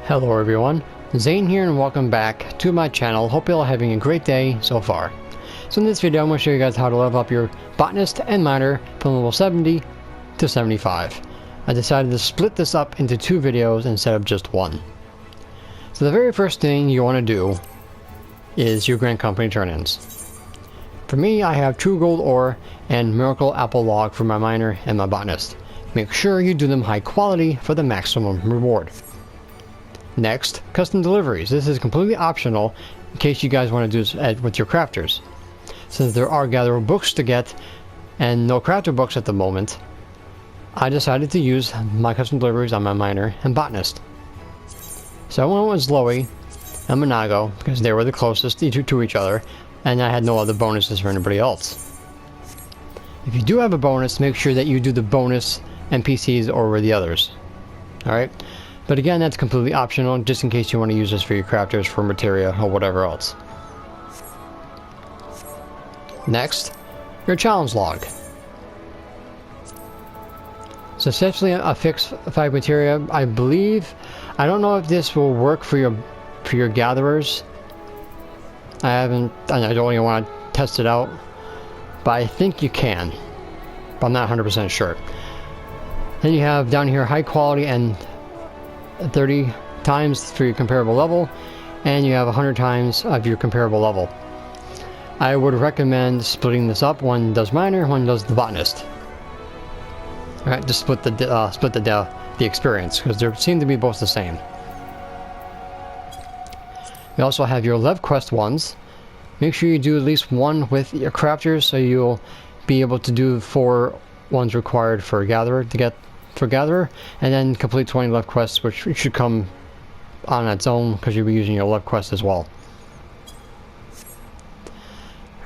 Hello everyone, Zane here and welcome back to my channel. Hope you're all having a great day so far. So in this video I'm going to show you guys how to level up your botanist and miner from level 70 to 75. I decided to split this up into two videos instead of just one. So the very first thing you want to do is your Grand Company turn-ins. For me, I have True Gold Ore and Miracle Apple Log for my miner and my botanist. Make sure you do them high quality for the maximum reward. Next, custom deliveries. This is completely optional in case you guys want to do this with your crafters. Since there are gatherer books to get and no crafter books at the moment, I decided to use my custom deliveries on my miner and botanist. So I went with Loey and Monago because they were the closest to each other and I had no other bonuses for anybody else. If you do have a bonus, make sure that you do the bonus NPCs over the others. Alright? But again, that's completely optional, just in case you want to use this for your crafters, for materia, or whatever else. Next, your challenge log. So essentially a fixed 5 materia, I believe. I don't know if this will work for your gatherers. I don't even want to test it out, but I think you can. But I'm not 100% sure. Then you have down here high quality and 30 times for your comparable level, and you have 100 times of your comparable level. I would recommend splitting this up. One does miner, one does the botanist. Alright, just split the experience, because they seem to be both the same. You also have your levequest ones. Make sure you do at least one with your crafters, so you'll be able to do 4 ones required for a gatherer and then complete 20 levequests, which should come on its own because you'll be using your levequest as well.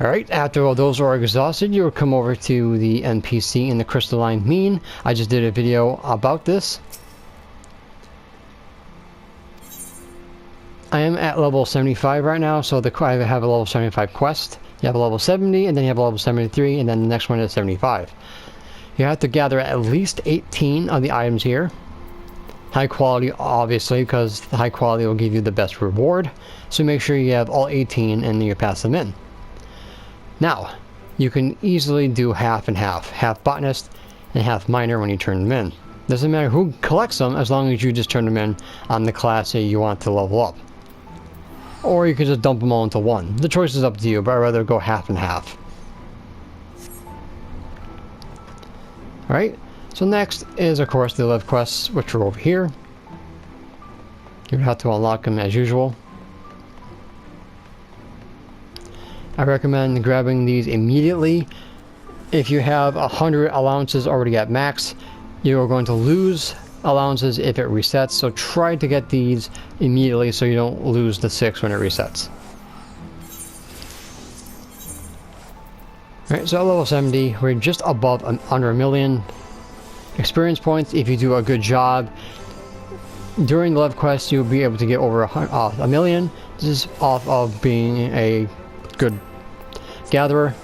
Alright, after all those are exhausted, you'll come over to the NPC in the Crystalline mean. I just did a video about this. I am at level 75 right now, so I have a level 75 quest. You have a level 70, and then you have a level 73, and then the next one is 75. You have to gather at least 18 of the items here. High quality, obviously, because the high quality will give you the best reward. So make sure you have all 18 and you pass them in. Now, you can easily do half and half. Half botanist and half miner when you turn them in. Doesn't matter who collects them as long as you just turn them in on the class that you want to level up. Or you can just dump them all into one. The choice is up to you, but I'd rather go half and half. Alright, so next is of course the levequests, which are over here. You have to unlock them as usual. I recommend grabbing these immediately. If you have 100 allowances already at max, you are going to lose allowances if it resets, so try to get these immediately so you don't lose the 6 when it resets. Alright, so at level 70, we're just above under 1 million experience points. If you do a good job during the levequest, you'll be able to get over 1 million. This is off of being a good gatherer.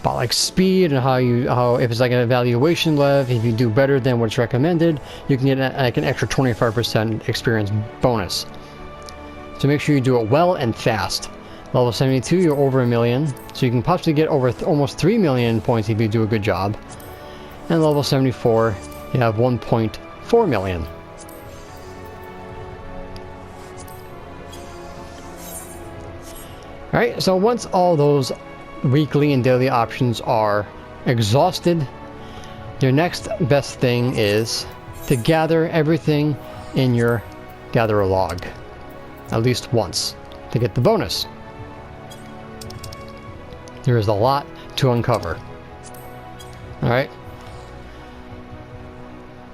But like speed and how if it's like an evaluation lev, if you do better than what's recommended, you can get like an extra 25% experience bonus. So make sure you do it well and fast. Level 72, you're over 1 million, so you can possibly get over almost 3 million points if you do a good job. And level 74, you have 1.4 million. Alright, so once all those weekly and daily options are exhausted, your next best thing is to gather everything in your gatherer log. At least once, to get the bonus. There is a lot to uncover. Alright.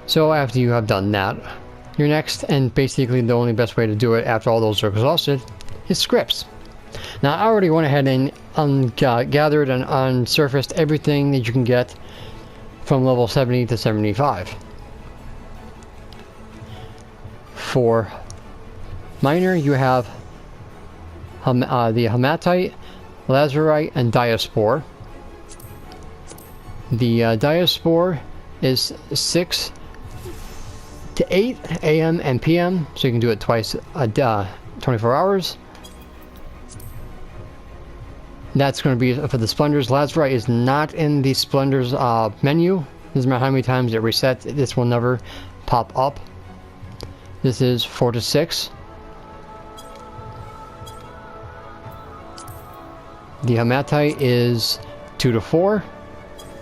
So after you have done that, your next and basically the only best way to do it after all those are exhausted is scrips. Now I already went ahead and gathered and unsurfaced everything that you can get from level 70 to 75. For miner, you have the hematite, lazurite, and diaspore. The diaspore is 6 to 8 a.m. and p.m. So you can do it twice a day, 24 hours. That's going to be for the splendors. Lazarite is not in the splendors menu. Doesn't matter how many times it resets, this will never pop up. This is 4 to 6. The hematite is 2 to 4.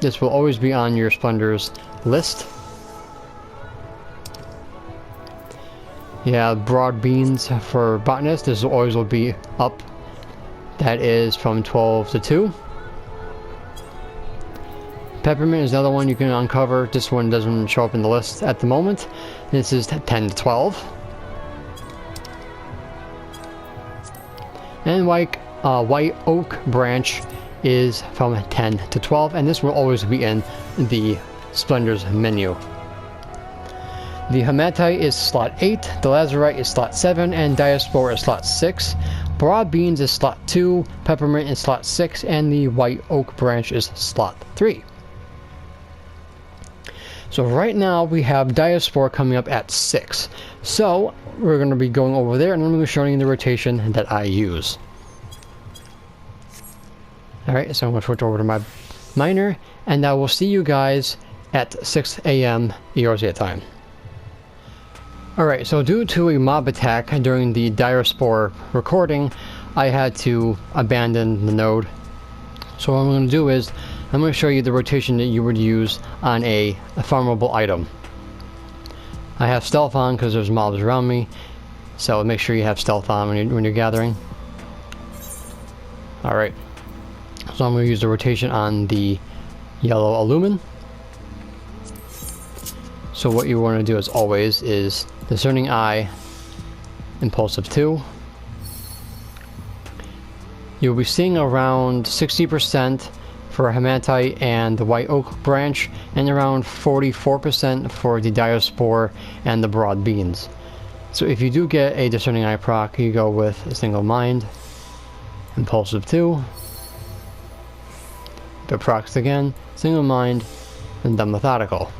This will always be on your splendors list. Yeah, broad beans for botanist. This always will be up. That is from 12 to 2. Peppermint is another one you can uncover. This one doesn't show up in the list at the moment. This is 10 to 12. And white oak branch is from 10 to 12, and this will always be in the splendors menu. The hematite is slot 8, the lazarite is slot 7, and diaspora is slot 6. Broad beans is slot 2, peppermint is slot 6, and the white oak branch is slot 3. So right now we have diaspora coming up at 6. So we're going to be going over there, and I'm going to be showing you the rotation that I use. Alright, so I'm going to switch over to my miner, and I will see you guys at 6 a.m. Eorzea time. Alright, so due to a mob attack during the diaspora recording, I had to abandon the node. So what I'm going to do is, I'm going to show you the rotation that you would use on a farmable item. I have stealth on because there's mobs around me, so make sure you have stealth on when you're gathering. Alright, so I'm going to use the rotation on the yellow illumin. So what you want to do as always is Discerning Eye, Impulsive 2. You'll be seeing around 60% for hematite and the white oak branch, and around 44% for the diaspora and the broad beans. So if you do get a Discerning Eye proc, you go with a single mind, Impulsive 2, the procs again, single mind, and then Methodical.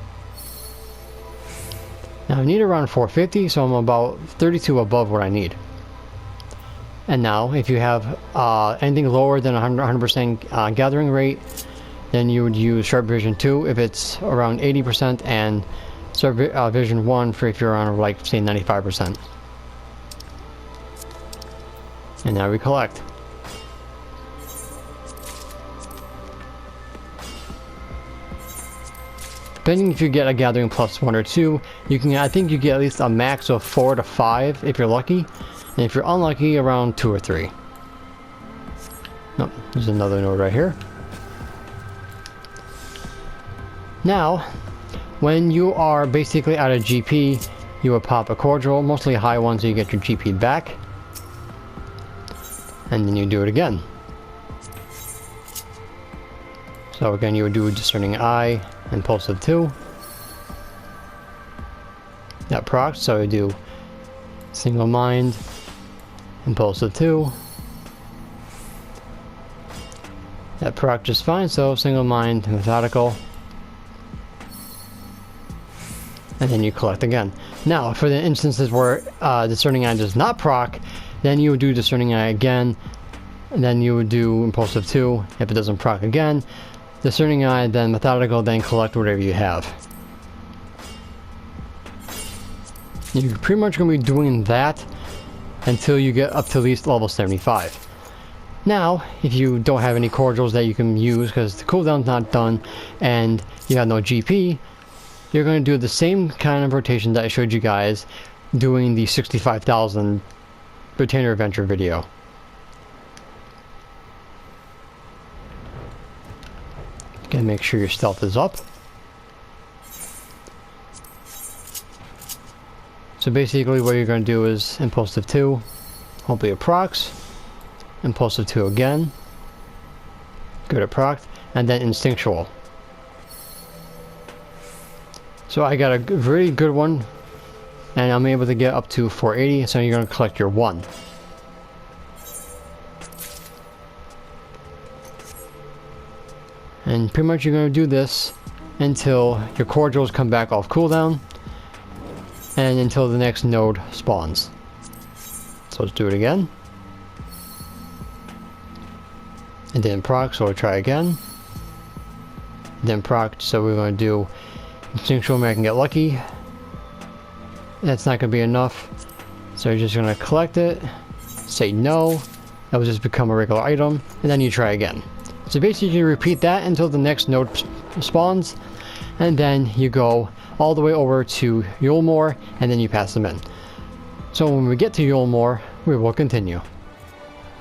Now I need around 450, so I'm about 32 above what I need. And now, if you have anything lower than 100% gathering rate, then you would use Sharp Vision 2 if it's around 80%, and Sharp Vision 1 for if you're on, like, say, 95%. And now we collect. Depending if you get a gathering plus 1 or 2, you can, I think you get at least a max of 4 to 5 if you're lucky. And if you're unlucky, around 2 or 3. Nope, there's another node right here. Now, when you are basically out of GP, you will pop a cordial, mostly a high one, so you get your GP back. And then you do it again. So again, you would do Discerning Eye, Impulsive 2. That procs, so you do Single Mind, Impulsive 2. That proc just fine, so single mind, methodical. And then you collect again. Now, for the instances where Discerning Eye does not proc, then you would do Discerning Eye again, and then you would do Impulsive 2 if it doesn't proc again. Discerning Eye, then Methodical, then collect whatever you have. You're pretty much going to be doing that until you get up to at least level 75. Now, if you don't have any cordials that you can use because the cooldown's not done and you have no GP, you're going to do the same kind of rotation that I showed you guys doing the 65,000 Retainer Adventure video. Again, make sure your stealth is up. So basically what you're going to do is Impulsive 2, hopefully a procs, Impulsive 2 again, good at proc, and then Instinctual. So I got a really good one, and I'm able to get up to 480, so you're going to collect your 1. And pretty much you're going to do this until your cordials come back off cooldown. and until the next node spawns. So let's do it again. It didn't proc, so we'll try again. Then proc, so we're going to do Instinctual, maybe I can get lucky. That's not going to be enough. So you're just going to collect it, say no, that will just become a regular item, and then you try again. So basically you repeat that until the next node spawns, and then you go all the way over to Yulmore, and then you pass them in. So when we get to Yulmore, we will continue.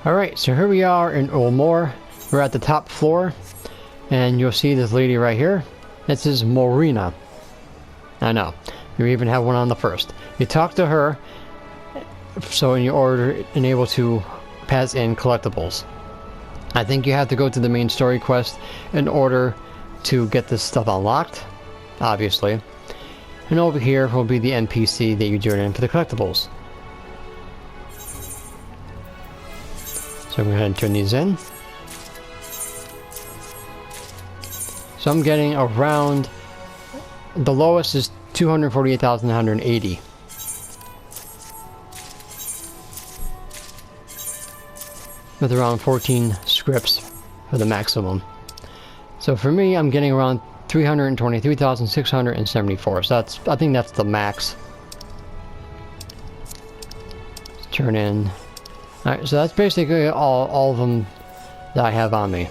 Alright, so here we are in Yulmore. We're at the top floor, and you'll see this lady right here. This is Morina. I know, you even have one on the first. You talk to her, so in your order, and able to pass in collectibles. I think you have to go to the main story quest in order to get this stuff unlocked, obviously. And over here will be the NPC that you join in for the collectibles. So I'm going to go ahead and turn these in. So I'm getting around, the lowest is 248,180. With around 14 scrips for the maximum. So for me, I'm getting around 323,674. So that's, I think that's the max. Let's turn in. Alright, so that's basically all of them that I have on me.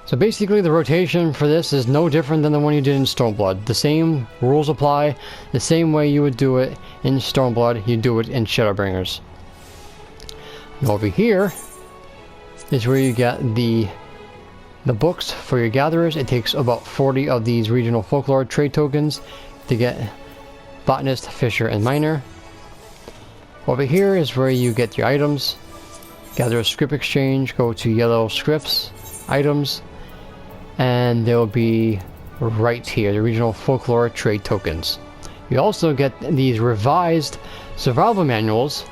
So basically the rotation for this is no different than the one you did in Stormblood. The same rules apply, the same way you would do it in Stormblood, you do it in Shadowbringers. And over here is where you get the books for your gatherers. It takes about 40 of these regional folklore trade tokens to get botanist, fisher, and miner. Over here is where you get your items. Gather a scrip exchange, go to yellow scrips, items, and they'll be right here, the regional folklore trade tokens. You also get these revised survival manuals.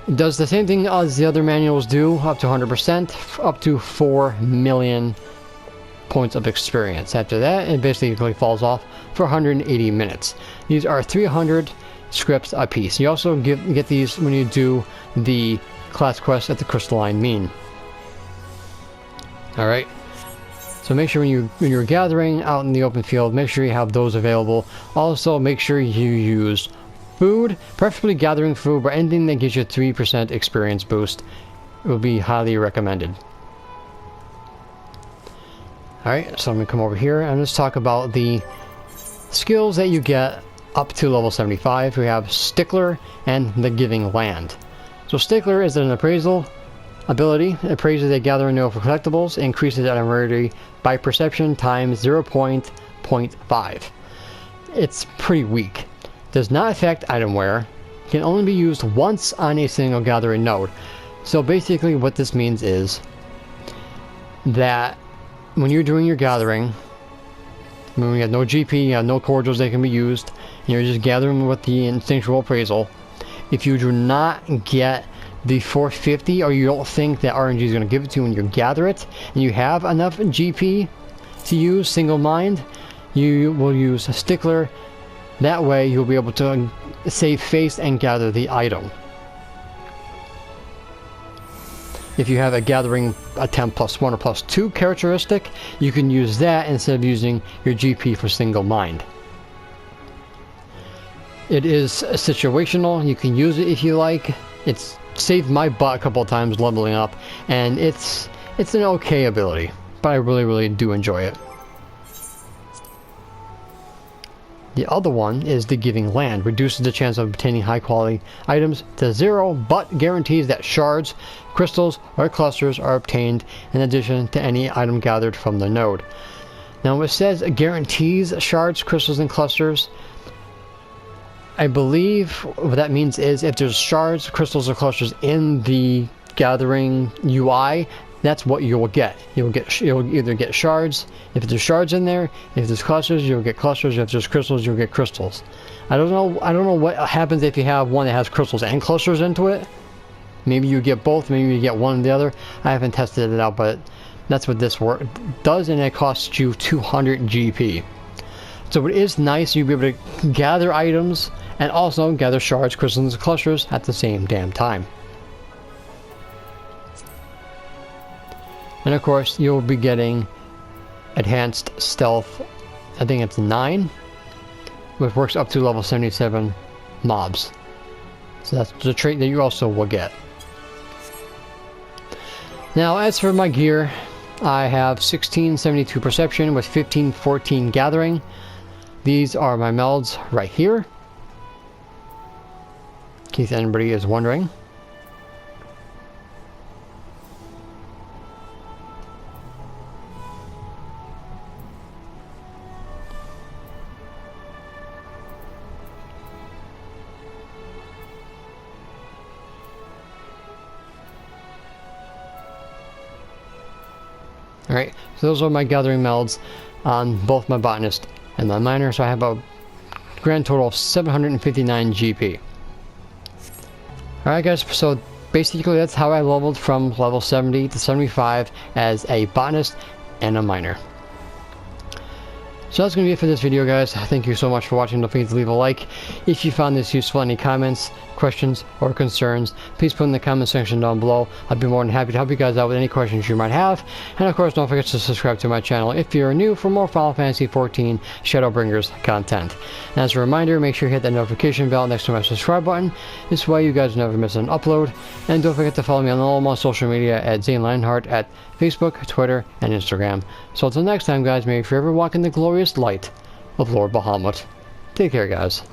It does the same thing as the other manuals do, up to 100%, up to 4 million points of experience. After that, it basically falls off for 180 minutes. These are 300 scripts a piece. You also get these when you do the class quest at the Crystalline mean. Alright, so make sure when you're gathering out in the open field, make sure you have those available. Also, make sure you use food, preferably gathering food, but anything that gives you a 3% experience boost will be highly recommended. Alright, so I'm going to come over here and let's talk about the skills that you get up to level 75. We have Stickler and the Giving Land. So Stickler is an appraisal ability. It appraises a gathering node for collectibles, increases that rarity by perception times 0.5. It's pretty weak. Does not affect item wear. Can only be used once on a single gathering node. So basically what this means is that when you're doing your gathering, when you have no GP, you have no cordials that can be used, and you're just gathering with the Instinctual appraisal, if you do not get the 450, or you don't think that RNG is going to give it to you when you gather it, and you have enough GP to use single mind, you will use a Stickler. That way you'll be able to save face and gather the item. If you have a gathering a 10 plus 1 or plus 2 characteristic, you can use that instead of using your GP for single mind. It is situational. You can use it if you like. It's saved my butt a couple of times leveling up, and it's an okay ability, but I really do enjoy it. The other one is the Giving Land. Reduces the chance of obtaining high quality items to 0, but guarantees that shards, crystals, or clusters are obtained in addition to any item gathered from the node. Now it says it guarantees shards, crystals, and clusters. I believe what that means is if there's shards, crystals, or clusters in the gathering UI, that's what you will get. You'll either get shards. If there's shards in there, if there's clusters, you'll get clusters. If there's crystals, you'll get crystals. I don't know what happens if you have one that has crystals and clusters into it. Maybe you get both, maybe you get one or the other. I haven't tested it out, but that's what this does, and it costs you 200 GP. So it is nice you'll be able to gather items and also gather shards, crystals, and clusters at the same damn time. And of course, you'll be getting enhanced stealth, I think it's 9, which works up to level 77 mobs. So that's the trait that you also will get. Now, as for my gear, I have 1672 perception with 1514 gathering. These are my melds right here, in case anybody is wondering. Alright, so those are my gathering melds on both my botanist and my miner, so I have a grand total of 759 GP. Alright guys, so basically that's how I leveled from level 70 to 75 as a botanist and a miner. So that's going to be it for this video, guys. Thank you so much for watching. Don't forget to leave a like. If you found this useful, any comments, questions, or concerns, please put in the comment section down below. I'd be more than happy to help you guys out with any questions you might have. And of course, don't forget to subscribe to my channel if you're new for more Final Fantasy XIV Shadowbringers content. And as a reminder, make sure you hit that notification bell next to my subscribe button. This way you guys never miss an upload. And don't forget to follow me on all my social media at Zane Lionheart at Facebook, Twitter, and Instagram. So until next time, guys, may you forever walk in the glorious light of Lord Bahamut. Take care, guys.